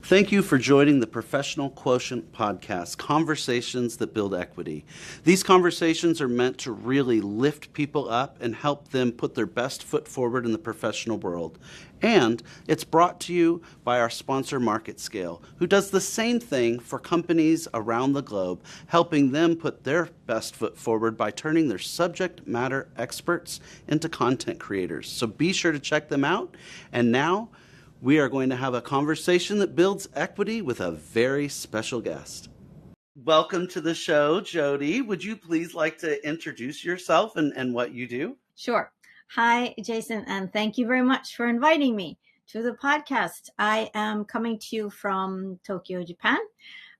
Thank you for joining the Professional Quotient podcast, Conversations that Build Equity. These conversations are meant to really lift people up and help them put their best foot forward in the professional world. And it's brought to you by our sponsor, MarketScale, who does the same thing for companies around the globe, helping them put their best foot forward by turning their subject matter experts into content creators. So be sure to check them out. And now, we are going to have a conversation that builds equity with a very special guest. Welcome to the show, Jody. Would you please like to introduce yourself and what you do? Sure. Hi, Jason, and thank you very much for inviting me to the podcast. I am coming to you from Tokyo, Japan,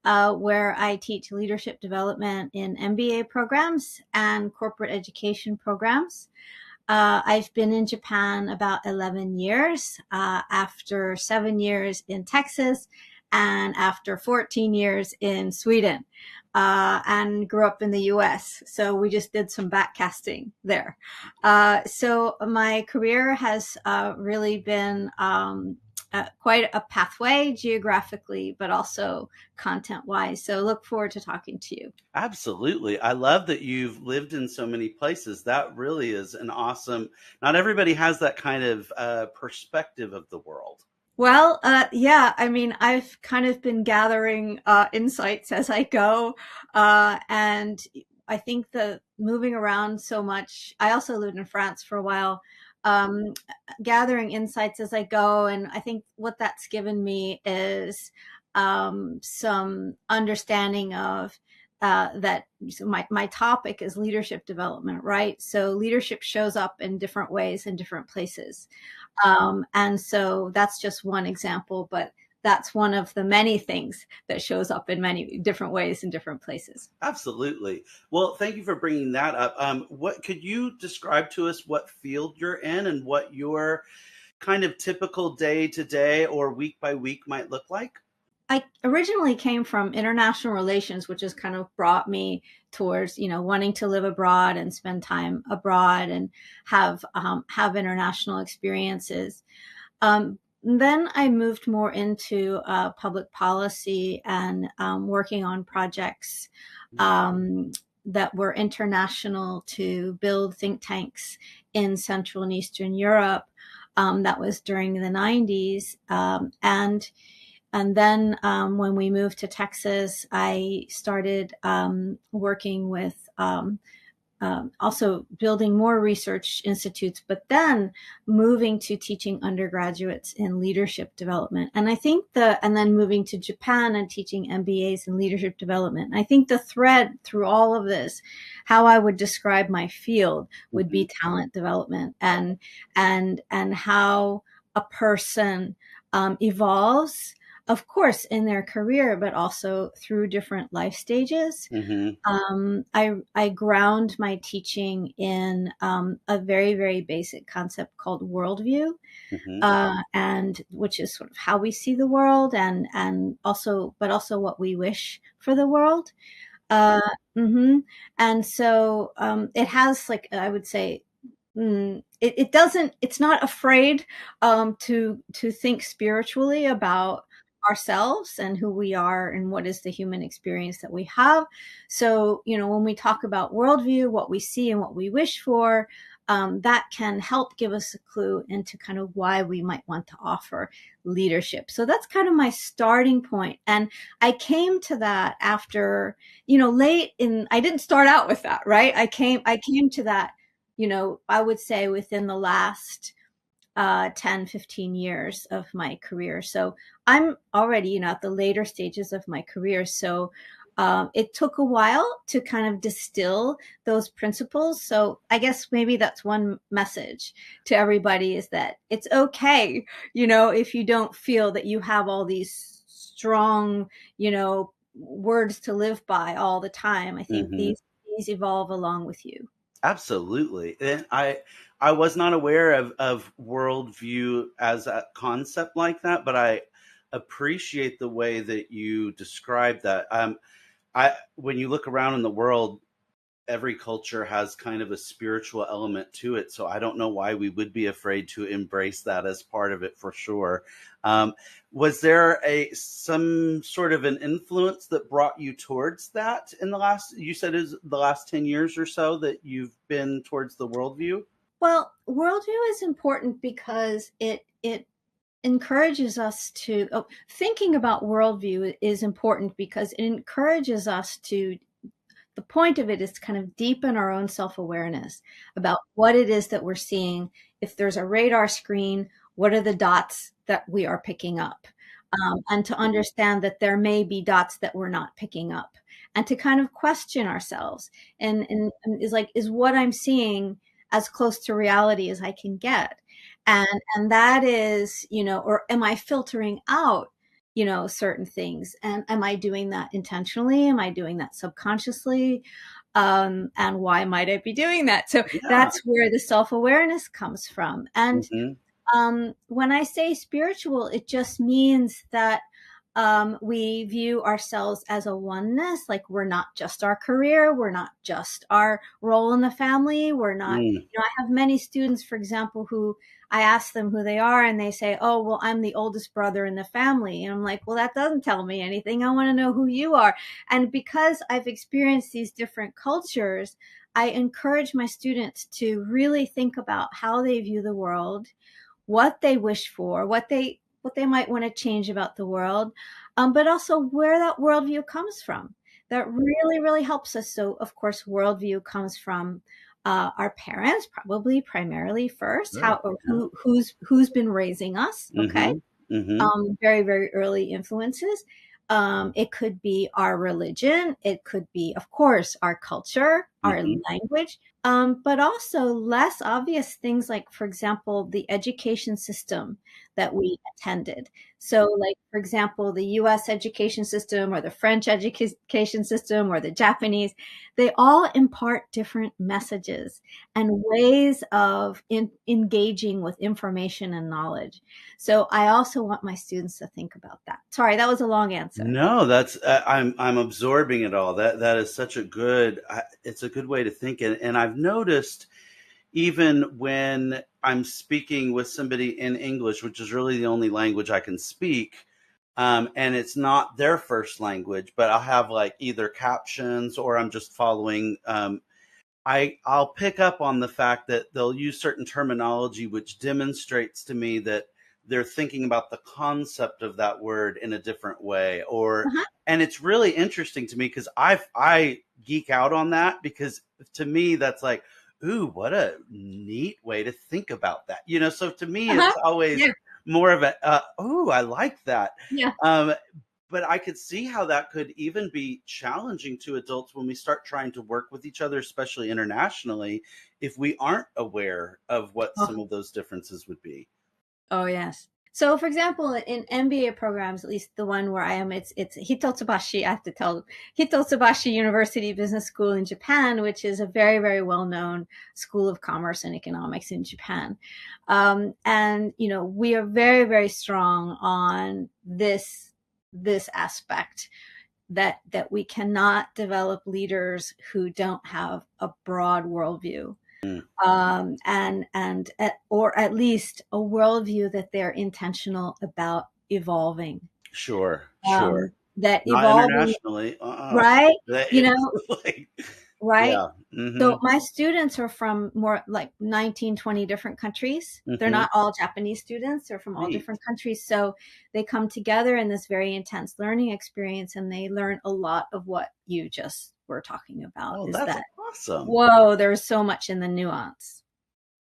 where I teach leadership development in MBA programs and corporate education programs. I've been in Japan about 11 years, after 7 years in Texas and after 14 years in Sweden, and grew up in the US. So we just did some backcasting there. So my career has really been quite a pathway geographically, but also content-wise. So look forward to talking to you. Absolutely. I love that you've lived in so many places. That really is an awesome, not everybody has that kind of perspective of the world. Well, yeah, I mean, I've kind of been gathering insights as I go. And I think the moving around so much, I also lived in France for a while, gathering insights as I go. And I think what that's given me is some understanding of that my topic is leadership development, right? So leadership shows up in different ways in different places. And so that's just one example, but that's one of the many things that shows up in many different ways in different places. Absolutely. Well, thank you for bringing that up. What could you describe to us what field you're in and what your kind of typical day to day or week by week might look like? I originally came from international relations, which has kind of brought me towards, wanting to live abroad and spend time abroad and have international experiences. Then I moved more into public policy and working on projects that were international to build think tanks in Central and Eastern Europe. That was during the 90s. And then when we moved to Texas, I started working with also building more research institutes, but then moving to teaching undergraduates in leadership development. And I think and then moving to Japan and teaching MBAs in leadership development. I think the thread through all of this, how I would describe my field would be talent development and how a person evolves, of course, in their career, but also through different life stages. Mm-hmm. I ground my teaching in a very, very basic concept called worldview, mm-hmm. And which is sort of how we see the world but also what we wish for the world. Mm-hmm. And so it has, I would say, it's not afraid to think spiritually about ourselves and who we are and what is the human experience that we have. So, when we talk about worldview, what we see and what we wish for, that can help give us a clue into kind of why we might want to offer leadership. So that's kind of my starting point. And I came to that after, I didn't start out with that, right? I came to that, I would say within the last 10, 15 years of my career. So I'm already, at the later stages of my career. So it took a while to kind of distill those principles. So I guess maybe that's one message to everybody, is that it's okay, if you don't feel that you have all these strong, words to live by all the time. I think mm-hmm. these evolve along with you. Absolutely. And I was not aware of worldview as a concept like that, but I appreciate the way that you describe that. When you look around in the world, every culture has kind of a spiritual element to it. So I don't know why we would be afraid to embrace that as part of it, for sure. Was there some sort of an influence that brought you towards that in the last, you said is the last 10 years or so that you've been towards the worldview? Well, worldview is important because it encourages us to thinking about worldview is important because it encourages us to, the point of it is to kind of deepen our own self-awareness about what it is that we're seeing. If there's a radar screen, what are the dots that we are picking up? And to understand that there may be dots that we're not picking up, and to kind of question ourselves. And is like, is what I'm seeing as close to reality as I can get? And that is, or am I filtering out, certain things? And am I doing that intentionally? Am I doing that subconsciously? And why might I be doing that? So Yeah. that's where the self-awareness comes from. And Mm-hmm. when I say spiritual, it just means that we view ourselves as a oneness. Like, we're not just our career. We're not just our role in the family. We're not, I have many students, for example, who I ask them who they are and they say, oh, well, I'm the oldest brother in the family. And I'm like, well, that doesn't tell me anything. I want to know who you are. And because I've experienced these different cultures, I encourage my students to really think about how they view the world, what they wish for, what they might want to change about the world, but also where that worldview comes from. That really, really helps us. So, of course, worldview comes from our parents, probably primarily first. Who's been raising us? Okay, very, very early influences. It could be our religion. It could be, of course, our culture, our language, but also less obvious things like, for example, the education system that we attended. So, like, for example, the US education system or the French education system or the Japanese, they all impart different messages and ways of engaging with information and knowledge. So I also want my students to think about that. Sorry, that was a long answer. No, that's I'm absorbing it all. That is such a good. It's a good way to think, and I've noticed even when I'm speaking with somebody in English, which is really the only language I can speak, and it's not their first language, but I'll have like either captions or I'm just following. I'll pick up on the fact that they'll use certain terminology, which demonstrates to me that they're thinking about the concept of that word in a different way. And it's really interesting to me because I geek out on that, because to me that's like, ooh, what a neat way to think about that. So to me, it's always more of a, ooh, I like that. Yeah. But I could see how that could even be challenging to adults when we start trying to work with each other, especially internationally, if we aren't aware of what some of those differences would be. Oh, yes. So, for example, in MBA programs, at least the one where I am, it's Hitotsubashi, I have to tell, Hitotsubashi University Business School in Japan, which is a very, very well-known school of commerce and economics in Japan. And, we are very, very strong on this aspect that we cannot develop leaders who don't have a broad worldview. Or at least a worldview that they're intentional about evolving. Sure. That Not evolving internationally, right? Right. Yeah. So my students are from more like 19, 20 different countries. They're not all Japanese students. They're from all different countries. So they come together in this very intense learning experience, and they learn a lot of what you just were talking about. Oh, that's awesome. Whoa, there's so much in the nuance.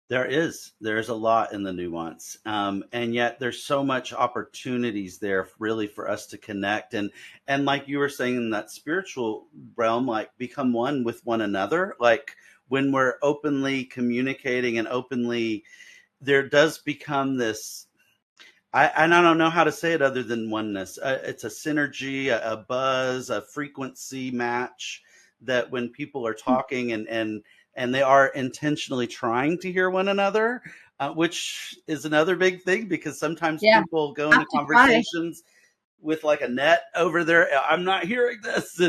There's a lot in the nuance. And yet there's so much opportunities there really for us to connect. And like you were saying, in that spiritual realm, like become one with one another. Like when we're openly communicating and openly, there does become this, I don't know how to say it other than oneness. It's a synergy, a buzz, a frequency match that when people are talking and they are intentionally trying to hear one another, which is another big thing, because sometimes people go into conversations with like a net over there. I'm not hearing this.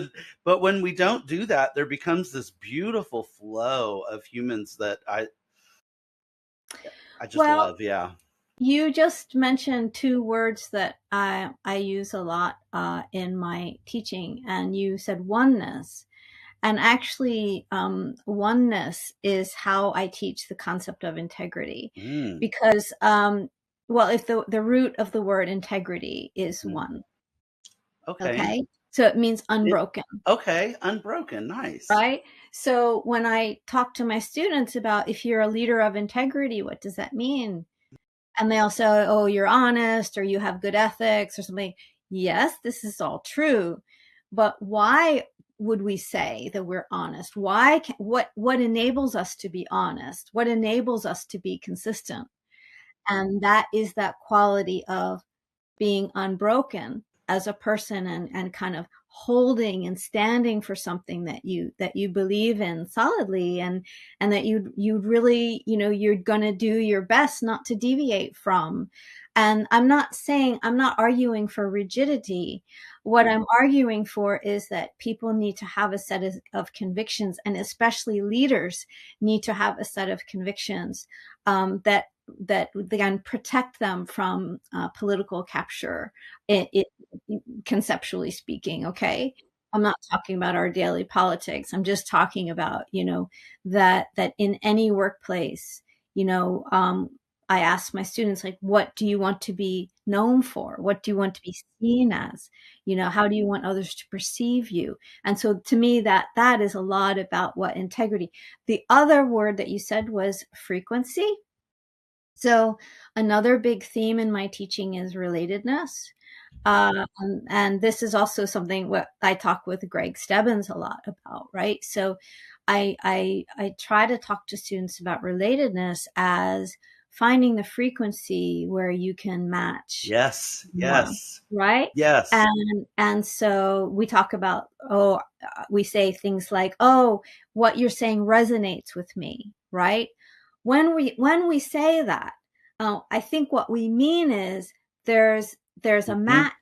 But when we don't do that, there becomes this beautiful flow of humans that I just Well, love. Yeah. you just mentioned two words that I use a lot in my teaching, and you said oneness. And actually, oneness is how I teach the concept of integrity. Mm. Because, well, if the root of the word integrity is Mm. one, Okay. okay? So it means unbroken. Okay. Unbroken. Nice. Right? So when I talk to my students about if you're a leader of integrity, what does that mean? And they'll say, oh, you're honest, or you have good ethics or something. Yes, this is all true. But why would we say that we're honest? What enables us to be honest? What enables us to be consistent? And that is that quality of being unbroken as a person, and kind of holding and standing for something that you believe in solidly, and that you really, you're going to do your best not to deviate from. And I'm not arguing for rigidity. What I'm arguing for is that people need to have a set of convictions, and especially leaders need to have a set of convictions that can protect them from political capture, conceptually speaking. Okay, I'm not talking about our daily politics. I'm just talking about that in any workplace, I ask my students, like, what do you want to be known for? What do you want to be seen as? How do you want others to perceive you? And so to me, that is a lot about what integrity. The other word that you said was frequency. So another big theme in my teaching is relatedness. And this is also something what I talk with Greg Stebbins a lot about, right? So I try to talk to students about relatedness as finding the frequency where you can match Yes. more, Yes. right? Yes. And so we talk about, we say things like, oh, what you're saying resonates with me, right? When we say that, I think what we mean is there's a Mm-hmm. match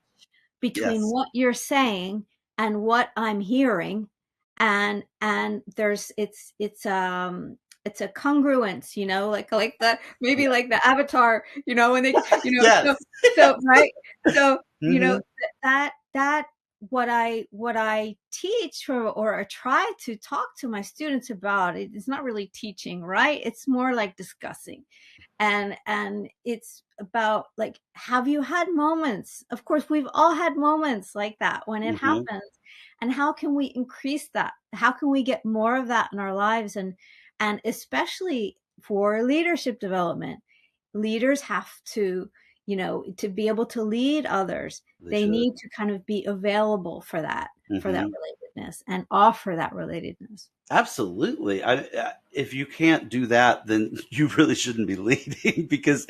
between Yes. what you're saying and what I'm hearing, and there's it's a congruence, like the maybe Yeah. like the Avatar, when they, Yes. so right, so Mm-hmm. that what I teach, or try to talk to my students about, it's not really teaching, right? It's more like discussing. And it's about, like, have you had moments? Of course, we've all had moments like that when it Mm-hmm. happens. And how can we increase that? How can we get more of that in our lives? And especially for leadership development, leaders have to, to be able to lead others, They they should. need to kind of be available for that Mm-hmm. relatedness, and offer that relatedness. Absolutely. If you can't do that, then you really shouldn't be leading, because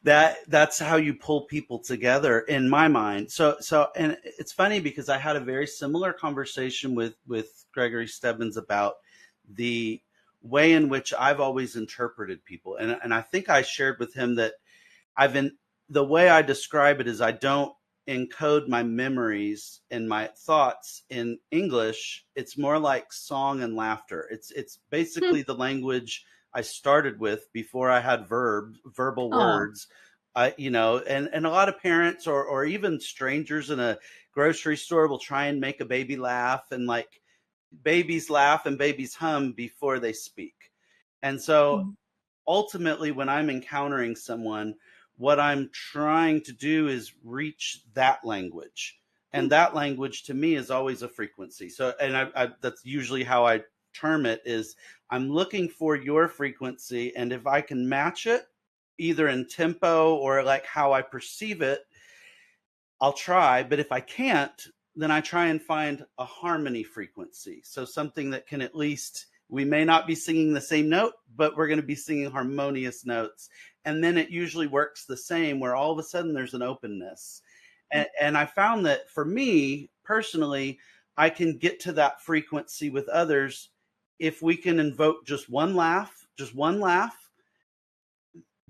that's how you pull people together, in my mind. And it's funny because I had a very similar conversation with Gregory Stebbins about the way in which I've always interpreted people, and I think I shared with him that I've been the way I describe it is I don't encode my memories and my thoughts in English. It's more like song and laughter. It's basically the language I started with before I had verbal Oh. words. And a lot of parents or even strangers in a grocery store will try and make a baby laugh, and like babies laugh and babies hum before they speak. And so ultimately, when I'm encountering someone, what I'm trying to do is reach that language. And that language to me is always a frequency. So, and that's usually how I term it, is I'm looking for your frequency. And if I can match it either in tempo or like how I perceive it, I'll try. But if I can't, then I try and find a harmony frequency. So something that can at least, we may not be singing the same note, but we're going to be singing harmonious notes. And then it usually works the same, where all of a sudden there's an openness. And I found that for me personally, I can get to that frequency with others if we can invoke just one laugh,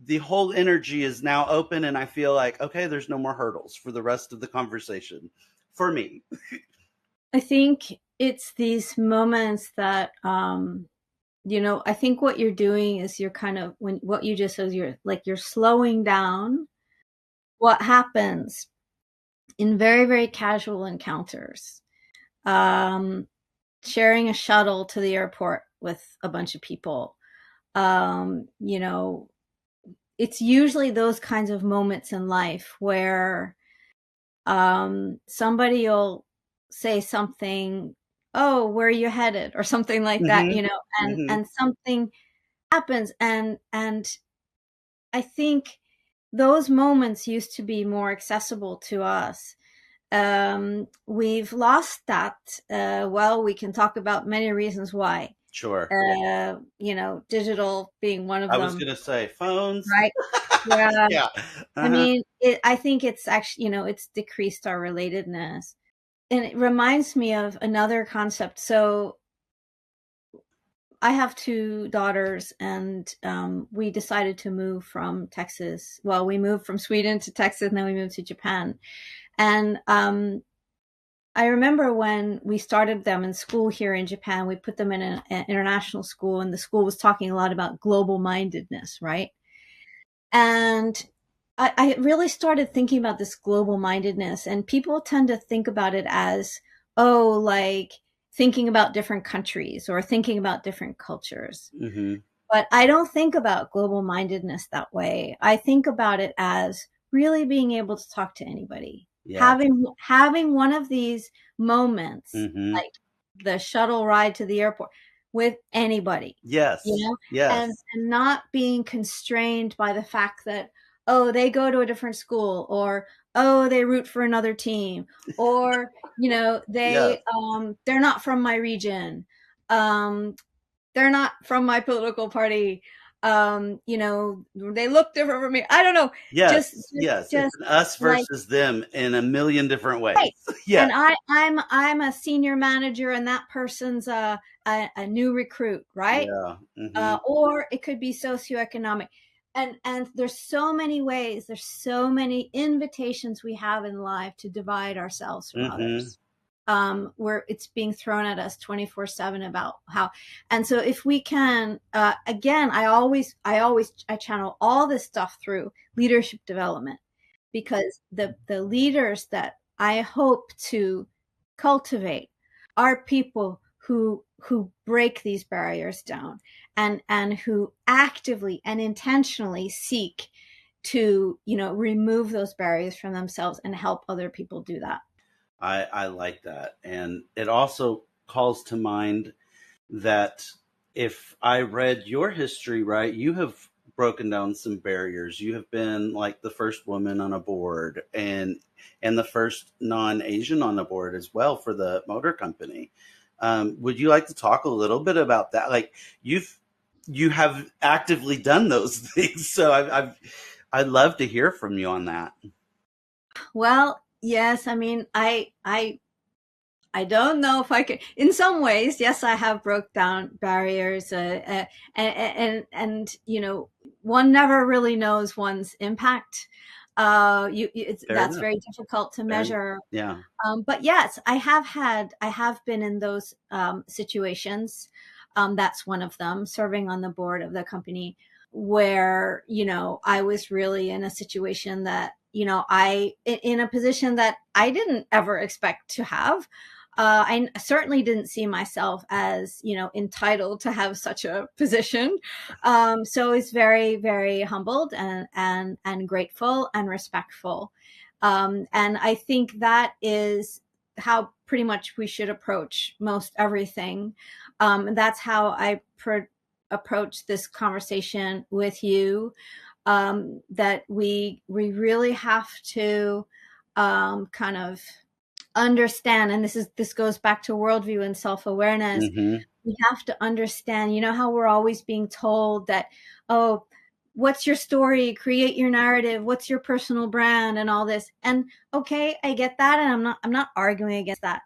the whole energy is now open, and I feel like, okay, there's no more hurdles for the rest of the conversation for me. I think it's these moments that, I think what you're doing is you're kind of, when what you just said, you're slowing down what happens in very, very casual encounters. Sharing a shuttle to the airport with a bunch of people. It's usually those kinds of moments in life where somebody will say something, oh, where are you headed, or something like that, Mm-hmm. and Mm-hmm. and something happens, and I think those moments used to be more accessible to us. We've lost that. Well, we can talk about many reasons why. Sure. Digital being one of I was them, gonna say phones. right? Yeah. Yeah. I Uh-huh. mean, I think it's actually, it's decreased our relatedness. And it reminds me of another concept. So I have two daughters, and we decided to move from Texas. Well, we moved from Sweden to Texas, and then we moved to Japan. And I remember when we started them in school here in Japan, we put them in an international school, and the school was talking a lot about global mindedness, right? And I really started thinking about this global mindedness, and people tend to think about it as, oh, like thinking about different countries or thinking about different cultures. Mm-hmm. But I don't think about global mindedness that way. I think about it as really being able to talk to anybody, Yes. having one of these moments, Mm-hmm. like the shuttle ride to the airport, with anybody, Yes. and Yes. not being constrained by the fact that, oh, they go to a different school, or oh, they root for another team, or Yes. they're not from my region, um they're not from my political party, they look different from me, I don't know, just Yes. just Yes. It's just an us like, versus them in a million different ways. right. Yes. And I'm a senior manager, and that person's a new recruit, right? Yeah. Mm-hmm. Or it could be socioeconomic. And there's so many ways, there's so many invitations we have in life to divide ourselves from Mm-hmm. others, where it's being thrown at us 24/7 about how. And so if we can, again, I channel all this stuff through leadership development, because the leaders that I hope to cultivate are people who break these barriers down, and who actively and intentionally seek to remove those barriers from themselves and help other people do that. I like that. And it also calls to mind that if I read your history right, you have broken down some barriers. You have been like the first woman on a board, and the first non-Asian on the board as well for the motor company. Would you like to talk a little bit about that? Like you have actively done those things, so I'd love to hear from you on that. Well, yes, I mean, I don't know if I could. In some ways, yes, I have broke down barriers, and one never really knows one's impact. Fair That's enough. very difficult to Fair enough. measure. Yeah. But yes, I have been in those situations. That's one of them, serving on the board of the company, where, I was really in a situation that, in a position that I didn't ever expect to have. I certainly didn't see myself as, entitled to have such a position. So it's very, very humbled and grateful and respectful. And I think that is how pretty much we should approach most everything. That's how I approach this conversation with you. That we really have to kind of understand, and this goes back to worldview and self-awareness. Mm-hmm. We have to understand, how we're always being told that, oh, what's your story, create your narrative, what's your personal brand, and all this. And okay, I get that, and I'm not arguing against that,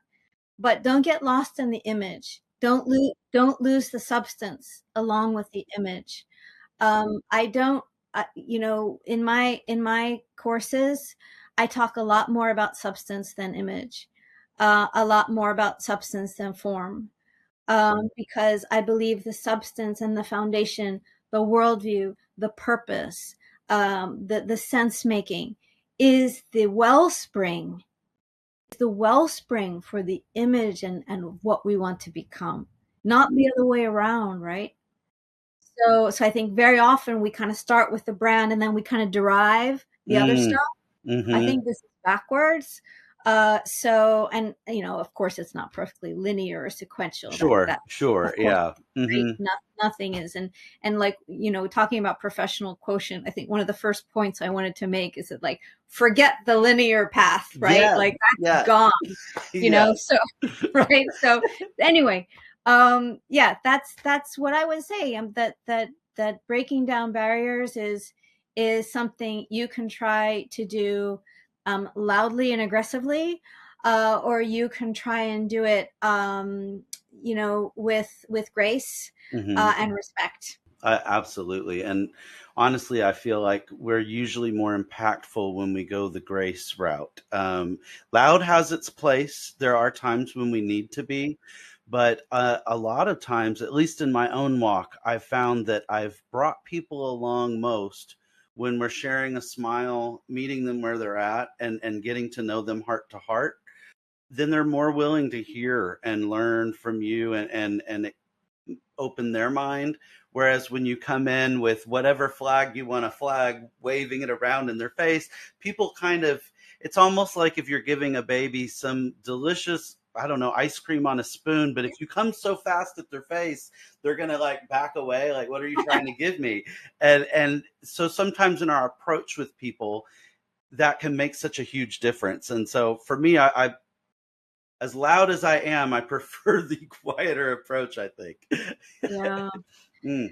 but don't get lost in the image. Don't lose the substance along with the image. I don't in my courses, I talk a lot more about substance than image, a lot more about substance than form, because I believe the substance and the foundation, the worldview, the purpose, the sense making is the wellspring for the image and what we want to become, not the other way around, right? So I think very often we kind of start with the brand and then we kind of derive the other stuff. I think this is backwards. And of course, it's not perfectly linear or sequential. Sure, That sure, of course, yeah. right? Nothing is. And like, talking about professional quotient, I think one of the first points I wanted to make is that, like, forget the linear path, right? Yeah, Like, that's yeah, gone, yeah. so, right. So anyway, that's what I would say. That breaking down barriers is something you can try to do loudly and aggressively, or you can try and do it, with grace and respect. Absolutely. And honestly, I feel like we're usually more impactful when we go the grace route. Loud has its place. There are times when we need to be, but a lot of times, at least in my own walk, I've found that I've brought people along most when we're sharing a smile, meeting them where they're at, and getting to know them heart to heart. Then they're more willing to hear and learn from you and open their mind. Whereas when you come in with whatever flag you want to flag, waving it around in their face, people kind of, it's almost like if you're giving a baby some delicious, I don't know, ice cream on a spoon, but if you come so fast at their face, they're going to like back away. Like, what are you trying to give me? And so sometimes in our approach with people, that can make such a huge difference. And so for me, I as loud as I am, I prefer the quieter approach, I think. Yeah. Mm.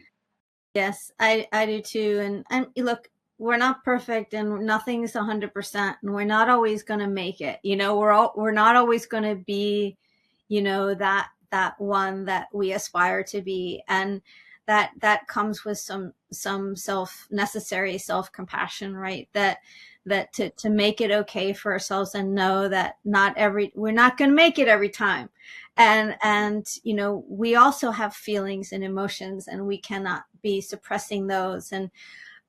Yes, I do too. And look, we're not perfect and nothing's 100%, and we're not always going to make it. We're not always going to be, that one that we aspire to be. And that comes with some necessary self-compassion, right? That to make it okay for ourselves and know that we're not going to make it every time. And we also have feelings and emotions, and we cannot be suppressing those. And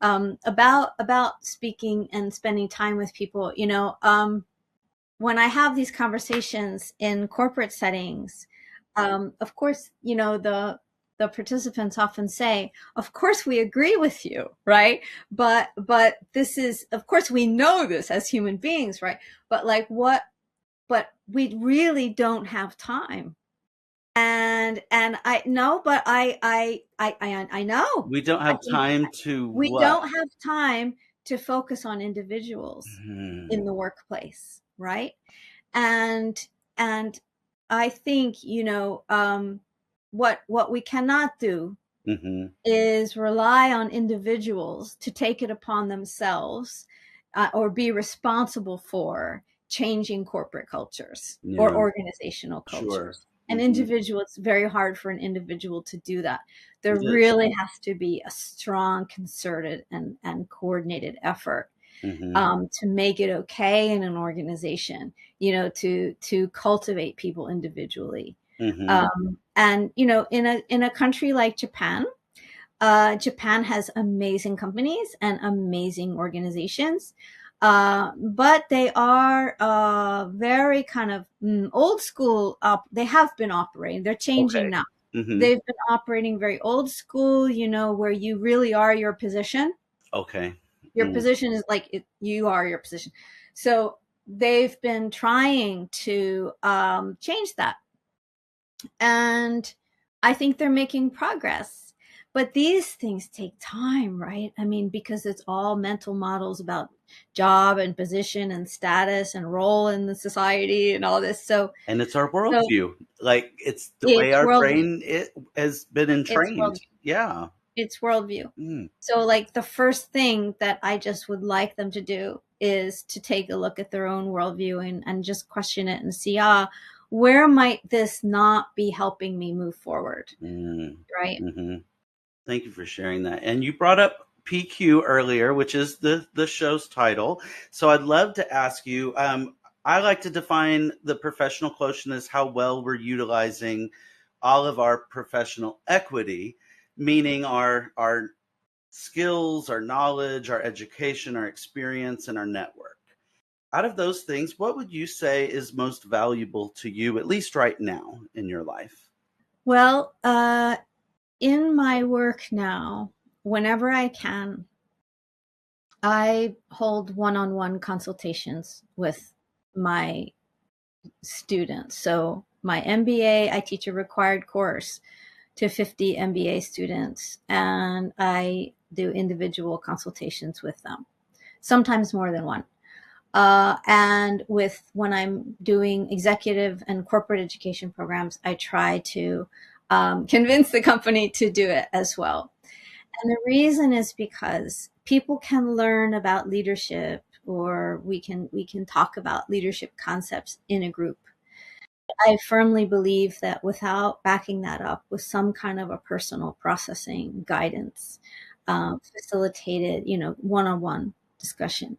about speaking and spending time with people, when I have these conversations in corporate settings, of course, the participants often say, of course we agree with you, right? But this is, of course we know this as human beings, right? But like, but we really don't have time. And I know, but I know. We don't have time to We what? don't have time to focus on individuals Hmm. in the workplace, right? And and I think, what we cannot do Hmm. is rely on individuals to take it upon themselves, or be responsible for changing corporate cultures or Yeah, organizational sure. cultures. Hmm. It's very hard for an individual to do that. There It is. really has to be a strong, concerted, and coordinated effort, Hmm. to make it okay in an organization, to cultivate people individually. Hmm. And in a country like Japan, Japan has amazing companies and amazing organizations, but they are very kind of old school. They have been operating. They're changing Okay. now. Hmm. They've been operating very old school, where you really are your position. Okay. Your Mm. position is like you are your position. So they've been trying to change that, and I think they're making progress. But these things take time, right? I mean, because it's all mental models about job and position and status and role in the society and all this. And it's our So worldview. Like it's the way it's our worldview. brain it has been It's entrained. worldview. Yeah. It's worldview. Mm. So, like, the first thing that I just would like them to do is to take a look at their own worldview and just question it and see, where might this not be helping me move forward? Mm. Right. Hmm. Thank you for sharing that. And you brought up PQ earlier, which is the show's title. So I'd love to ask you, I like to define the professional quotient as how well we're utilizing all of our professional equity, meaning our skills, our knowledge, our education, our experience, and our network. Out of those things, what would you say is most valuable to you, at least right now in your life? Well, in my work now, whenever I can, I hold one-on-one consultations with my students. So my MBA, I teach a required course to 50 MBA students, and I do individual consultations with them, sometimes more than one. And when I'm doing executive and corporate education programs, I try to convince the company to do it as well. And the reason is because people can learn about leadership, or we can talk about leadership concepts in a group. I firmly believe that without backing that up with some kind of a personal processing guidance, facilitated, one-on-one discussion,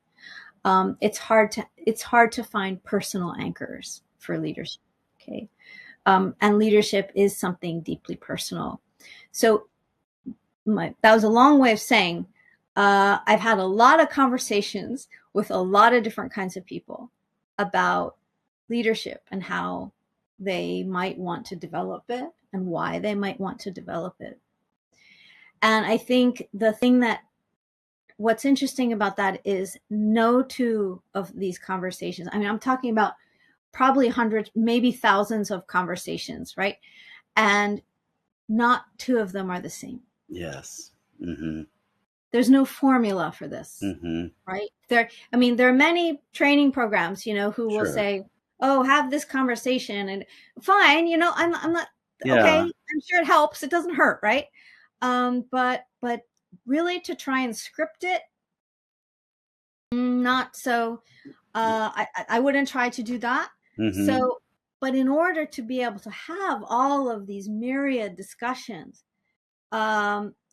it's hard to find personal anchors for leadership. Okay. And leadership is something deeply personal. So that was a long way of saying, I've had a lot of conversations with a lot of different kinds of people about leadership and how they might want to develop it and why they might want to develop it. And I think what's interesting about that is no two of these conversations, I mean, I'm talking about probably hundreds, maybe thousands of conversations, right? And not two of them are the same. Yes. Mm-hmm. There's no formula for this, right? There are many training programs, who will say, "Oh, have this conversation," and fine, I'm not okay. I'm sure it helps. It doesn't hurt, right? But really, to try and script it, not so. I wouldn't try to do that. So, but in order to be able to have all of these myriad discussions,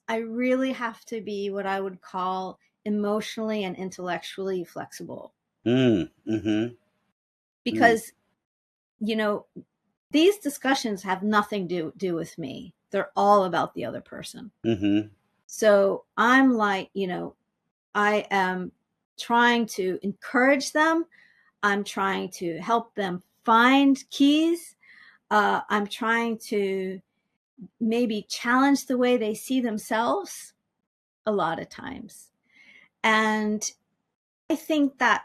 I really have to be what I would call emotionally and intellectually flexible. Because, these discussions have nothing to do with me. They're all about the other person. So I'm like, I am trying to encourage them. I'm trying to help them find keys. I'm trying to maybe challenge the way they see themselves a lot of times. And I think that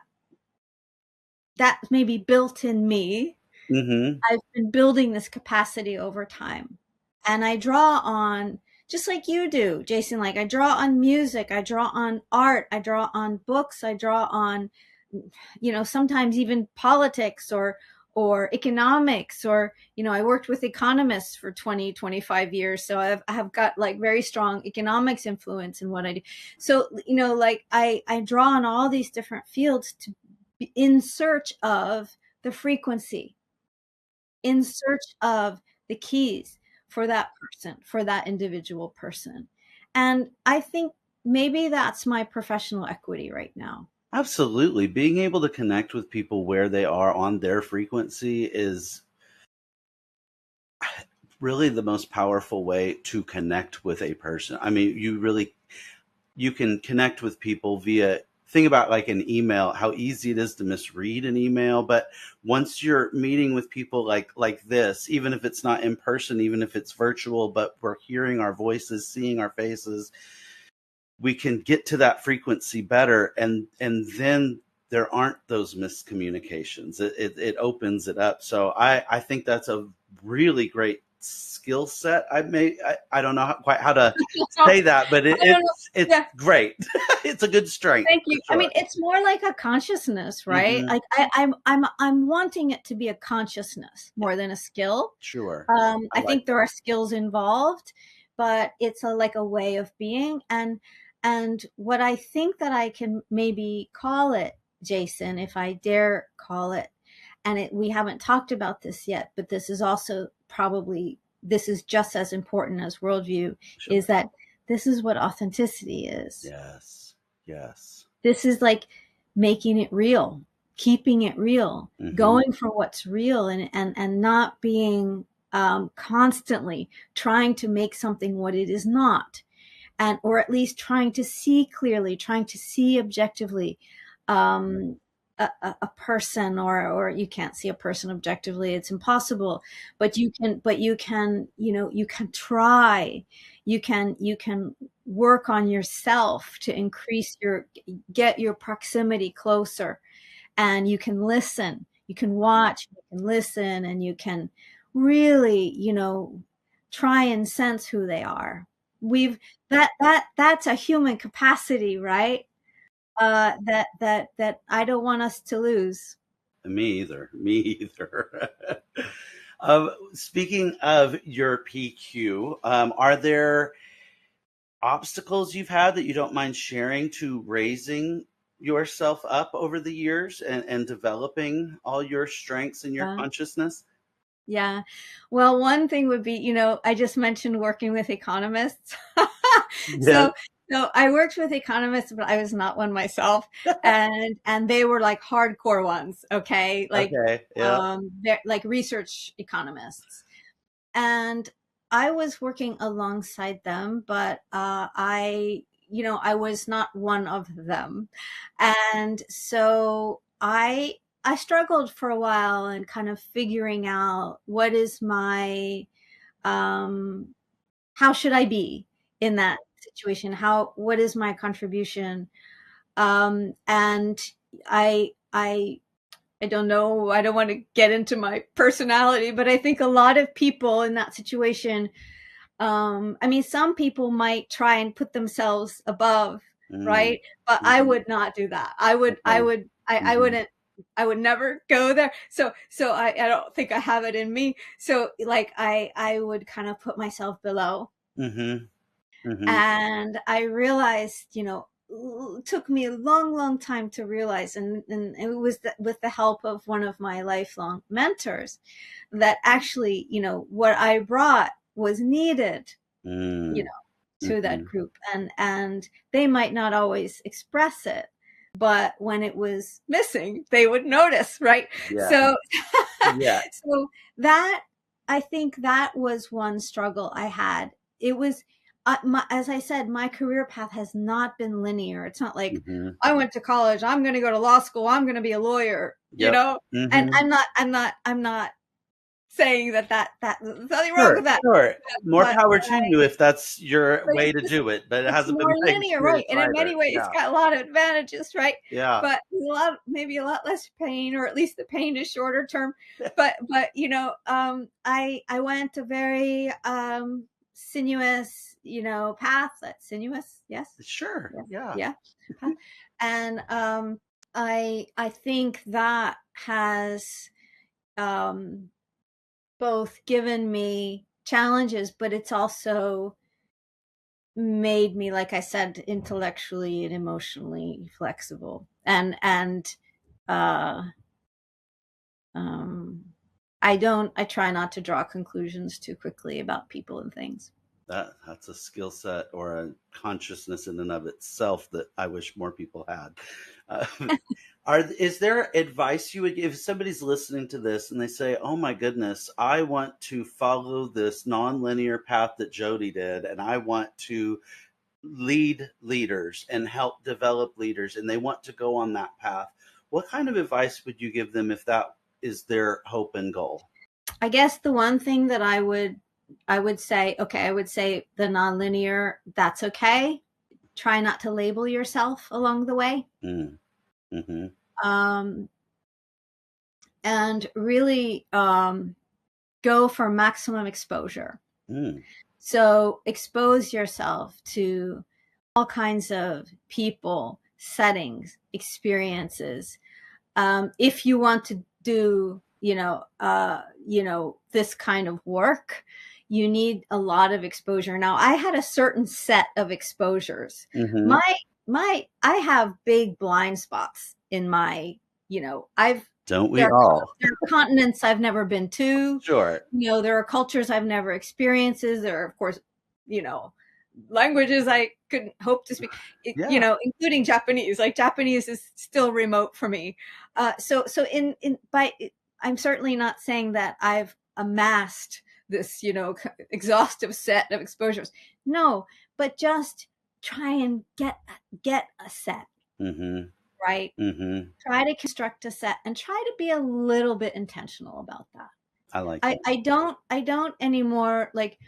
may be built in me. I've been building this capacity over time. And I draw on, just like you do, Jason, like I draw on music, I draw on art, I draw on books, I draw on, sometimes even politics or economics, or, I worked with economists for 20-25 years. So I have got like very strong economics influence in what I do. So, like I draw on all these different fields to be in search of the frequency, in search of the keys for that person, for that individual person. And I think maybe that's my professional equity right now. Absolutely. Being able to connect with people where they are on their frequency is really the most powerful way to connect with a person. I mean, you can connect with people via, think about like an email, how easy it is to misread an email. But once you're meeting with people like this, even if it's not in person, even if it's virtual, but we're hearing our voices, seeing our faces, we can get to that frequency better. And then there aren't those miscommunications. It opens it up. So I think that's a really great skill set. I don't know quite how to say that, but it's great. It's a good strength. Thank you. Sure. I mean, it's more like a consciousness, right? Like I'm wanting it to be a consciousness more than a skill. Sure. I think there are skills involved, but it's like a way of being. And what I think that I can maybe call it, Jason, if I dare call it, and we haven't talked about this yet, but this is also this is just as important as worldview, sure, is that this is what authenticity is. Yes. Yes. This is like making it real, keeping it real, going for what's real, and not being constantly trying to make something what it is not, and or at least trying to see clearly, trying to see objectively a person, or you can't see a person objectively, it's impossible, but you can you can try, you can work on yourself to get your proximity closer, and you can listen, you can watch, you can listen, and you can really try and sense who they are. We've that's a human capacity, right? That I don't want us to lose. Me either. Me either. Speaking of your PQ, are there obstacles you've had that you don't mind sharing to raising yourself up over the years and developing all your strengths and your consciousness? Yeah. Well, one thing would be, I just mentioned working with economists. Yeah. So I worked with economists, but I was not one myself. And they were like hardcore ones. Okay. Like, Okay. Yeah. they're like research economists. And I was working alongside them, but, I was not one of them. And so I struggled for a while and kind of figuring out what is my, how should I be in that situation? What is my contribution? And I don't know, I don't want to get into my personality, but I think a lot of people in that situation, some people might try and put themselves above, right? But I would not do that. I would never go there. So I don't think I have it in me. So like I would kind of put myself below. And I realized, it took me a long time to realize, and it was with the help of one of my lifelong mentors, that actually, what I brought was needed, to that group, and they might not always express it, but when it was missing, they would notice, right? Yeah. So, Yeah. so that, I think that was one struggle I had. It was, as I said, my career path has not been linear. It's not like I went to college, I'm going to go to law school, I'm going to be a lawyer, and I'm not saying that there's nothing wrong with that. Sure. More But power to you if that's your way to do it, but it hasn't been more linear, right? And in many ways, it's got a lot of advantages, right? Yeah. But maybe a lot less pain, or at least the pain is shorter term. But I went a very sinuous, path. That's sinuous, yes. Sure. Yeah. And I think that has both given me challenges, but it's also made me, like I said, intellectually and emotionally flexible. And I try not to draw conclusions too quickly about people and things. That's a skill set or a consciousness in and of itself that I wish more people had. Is there advice you would give if somebody's listening to this and they say, oh my goodness, I want to follow this nonlinear path that Jody did, and I want to lead leaders and help develop leaders, and they want to go on that path? What kind of advice would you give them if that is their hope and goal? I guess the one thing that I would say, I would say the nonlinear, that's okay. Try not to label yourself along the way. And really go for maximum exposure. So expose yourself to all kinds of people, settings, experiences. If you want to do, this kind of work, you need a lot of exposure. Now, I had a certain set of exposures. I have big blind spots in my, don't we all? There are continents I've never been to. Sure. There are cultures I've never experienced. There are, of course, languages I could hope to speak, including Japanese. Like Japanese is still remote for me. So I'm certainly not saying that I've amassed this, exhaustive set of exposures. No, but just try and get a set. Mm-hmm. Right? Mm-hmm. Try to construct a set and try to be a little bit intentional about that. I like that. I don't anymore, like,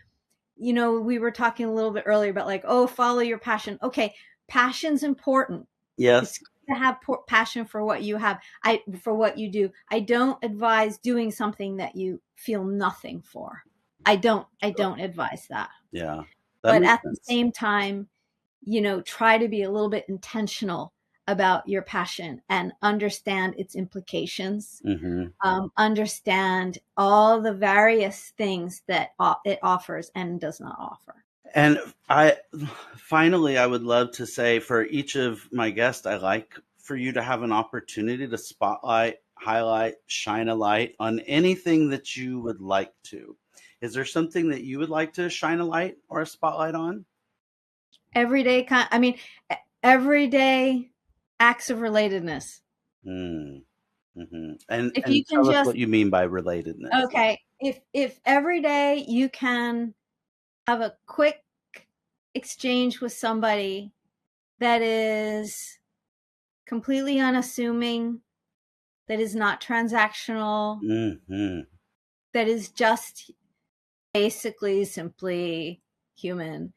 we were talking a little bit earlier about like, oh, follow your passion. Okay, passion's important. Yes. It's good to have passion for what you have. For what you do. I don't advise doing something that you feel nothing for. I don't advise that. Yeah. But at the same time, try to be a little bit intentional about your passion and understand its implications. Mm-hmm. Understand all the various things that it offers and does not offer. And finally, I would love to say for each of my guests, I like for you to have an opportunity to spotlight, highlight, shine a light on anything that you would like to. Is there something that you would like to shine a light or a spotlight on? Everyday acts of relatedness. Mm-hmm. And if you can tell us just what you mean by relatedness. Okay, if every day you can have a quick exchange with somebody that is completely unassuming, that is not transactional, Mm-hmm. that is just basically simply human.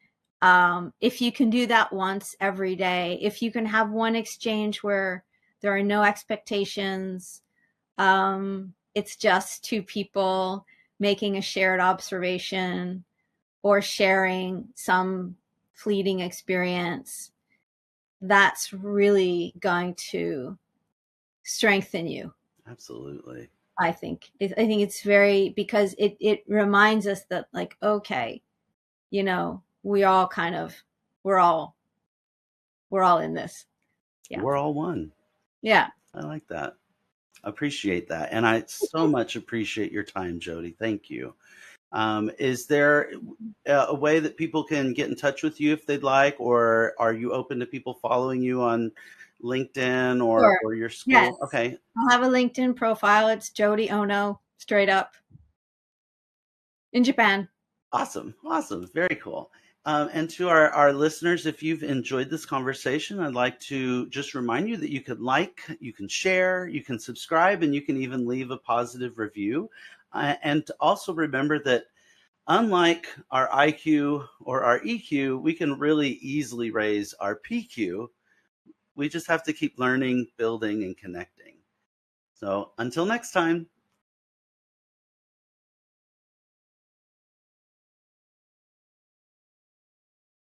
If you can do that once every day, if you can have one exchange where there are no expectations, it's just two people making a shared observation or sharing some fleeting experience, that's really going to strengthen you. Absolutely. I think it's very, because it reminds us that, like, okay, we're all in this. Yeah. We're all one. Yeah. I like that. Appreciate that. And I so much appreciate your time, Jody. Thank you. Is there a way that people can get in touch with you if they'd like, or are you open to people following you on LinkedIn or your school? Yes. Okay. I'll have a LinkedIn profile. It's Jody Ono, straight up, in Japan. Awesome. Very cool. And to our listeners, if you've enjoyed this conversation, I'd like to just remind you that you can you can share, you can subscribe, and you can even leave a positive review. And to also remember that unlike our IQ or our EQ, we can really easily raise our PQ. We just have to keep learning, building, and connecting. So until next time.